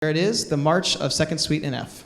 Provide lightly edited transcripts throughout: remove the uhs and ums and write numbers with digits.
There it is, the March of Second Suite in F.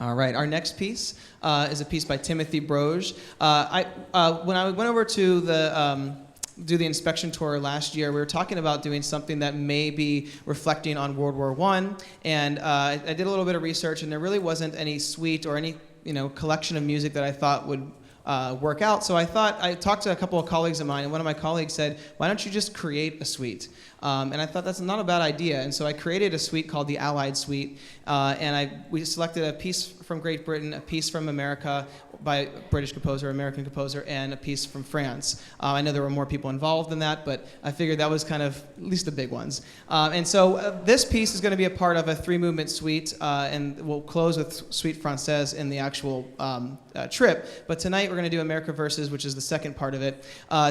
All right, our next piece is a piece by Timothy Broge. When I went over to do the inspection tour last year, we were talking about doing something that may be reflecting on World War I, and I did a little bit of research, and there really wasn't any suite or any collection of music that I thought would work out. So I talked to a couple of colleagues of mine, and one of my colleagues said, why don't you just create a suite? And I thought that's not a bad idea. And so I created a suite called the Allied Suite, and we selected a piece from Great Britain, a piece from America by a British composer, American composer, and a piece from France. I know there were more people involved than that, but I figured that was kind of at least the big ones. And so this piece is going to be a part of a 3-movement suite, and we'll close with Suite Française in the actual trip. But tonight we're going to do America Verses, which is the second part of it.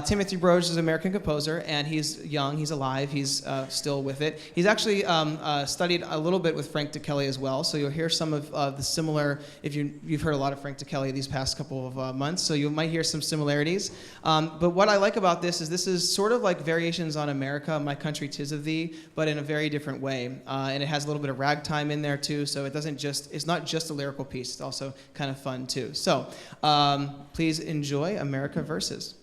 Timothy Broge is an American composer, and he's young, he's alive, he's still with it. He's actually studied a little bit with Frank DeKelly as well, so you'll hear some of the similar, if you've heard a lot of Frank DeKelly these past couple of months, so you might hear some similarities. But what I like about this is sort of like variations on America, My Country 'Tis of Thee, but in a very different way. And it has a little bit of ragtime in there too, so it's not just a lyrical piece, it's also kind of fun too. So please enjoy America Verses.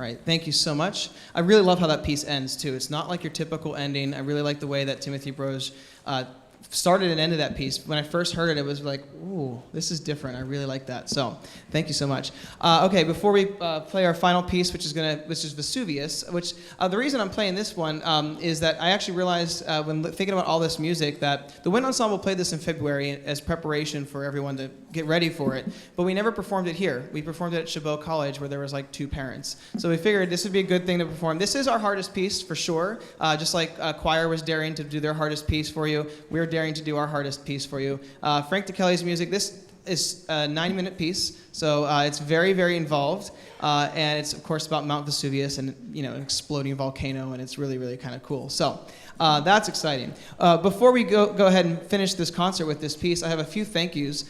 right, thank you so much. I really love how that piece ends, too. It's not like your typical ending. I really like the way that Timothy Broge started and ended that piece. When I first heard it, it was like, ooh, this is different. I really like that. So, thank you so much. Okay, before we play our final piece, which is Vesuvius, which the reason I'm playing this one is that I actually realized when thinking about all this music that the Wind Ensemble played this in February as preparation for everyone to get ready for it, but we never performed it here. We performed it at Chabot College where there was like 2 parents. So we figured this would be a good thing to perform. This is our hardest piece for sure. Just like choir was daring to do their hardest piece for you, we're daring to do our hardest piece for you. Frank DeKelly's music, this is a 90-minute piece, so it's very, very involved, and it's of course about Mount Vesuvius and an exploding volcano, and it's really, really kind of cool. So that's exciting. Before we go ahead and finish this concert with this piece, I have a few thank yous.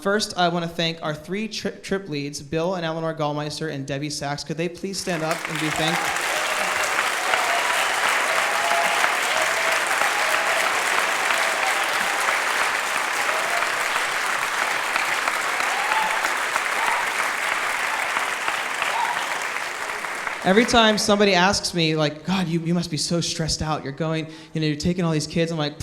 First, I want to thank our 3 trip leads, Bill and Eleanor Gallmeister and Debbie Sachs. Could they please stand up and be thanked? Every time somebody asks me, like, God, you must be so stressed out. You're going, you're taking all these kids. I'm like,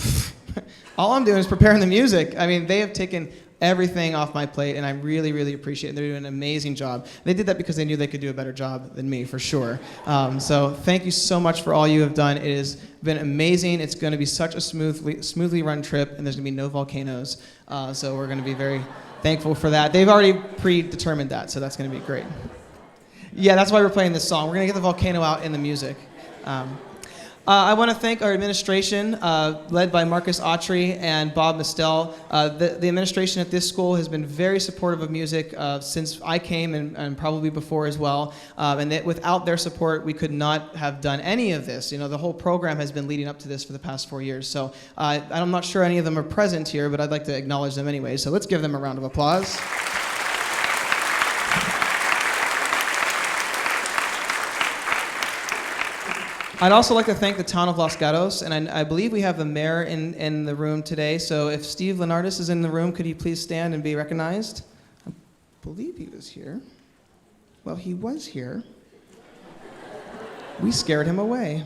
all I'm doing is preparing the music. I mean, they have taken everything off my plate, and I really, really appreciate it. They're doing an amazing job. They did that because they knew they could do a better job than me, for sure. So thank you so much for all you have done. It has been amazing. It's going to be such a smoothly run trip, and there's going to be no volcanoes. So we're going to be very thankful for that. They've already predetermined that, so that's going to be great. Yeah, that's why we're playing this song. We're going to get the volcano out in the music. I want to thank our administration, led by Marcus Autry and Bob Mistel. The administration at this school has been very supportive of music since I came and probably before as well. And that without their support, we could not have done any of this. The whole program has been leading up to this for the past 4 years. So I'm not sure any of them are present here, but I'd like to acknowledge them anyway. So let's give them a round of applause. I'd also like to thank the town of Los Gatos, and I believe we have the mayor in the room today. So if Steve Lenardis is in the room, could he please stand and be recognized? I believe he was here. Well, he was here. We scared him away.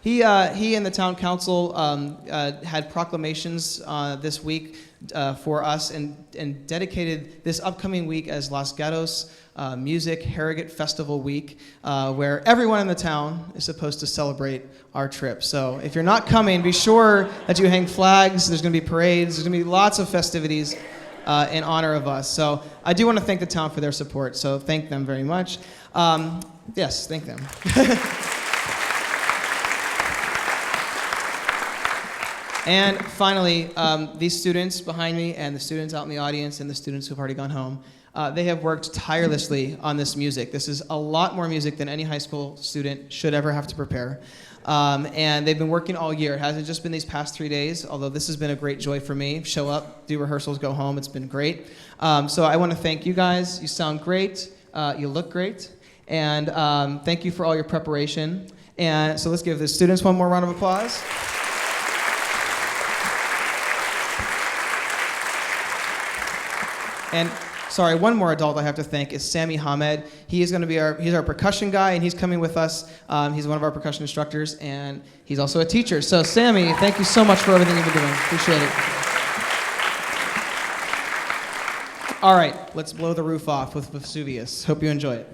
He and the town council had proclamations this week for us and dedicated this upcoming week as Los Gatos Music Harrogate Festival Week, where everyone in the town is supposed to celebrate our trip. So if you're not coming, be sure that you hang flags. There's going to be parades. There's going to be lots of festivities in honor of us. So I do want to thank the town for their support. So thank them very much. Yes, thank them. And finally, these students behind me and the students out in the audience and the students who've already gone home, they have worked tirelessly on this music. This is a lot more music than any high school student should ever have to prepare. And they've been working all year. It hasn't just been these past 3 days, although this has been a great joy for me. Show up, do rehearsals, go home. It's been great. So I want to thank you guys. You sound great. You look great. And thank you for all your preparation. And so let's give the students one more round of applause. And sorry, one more adult I have to thank is Sammy Hamed. He is going to be he's our percussion guy, and he's coming with us. He's one of our percussion instructors, and he's also a teacher. So Sammy, thank you so much for everything you've been doing. Appreciate it. All right, let's blow the roof off with Vesuvius. Hope you enjoy it.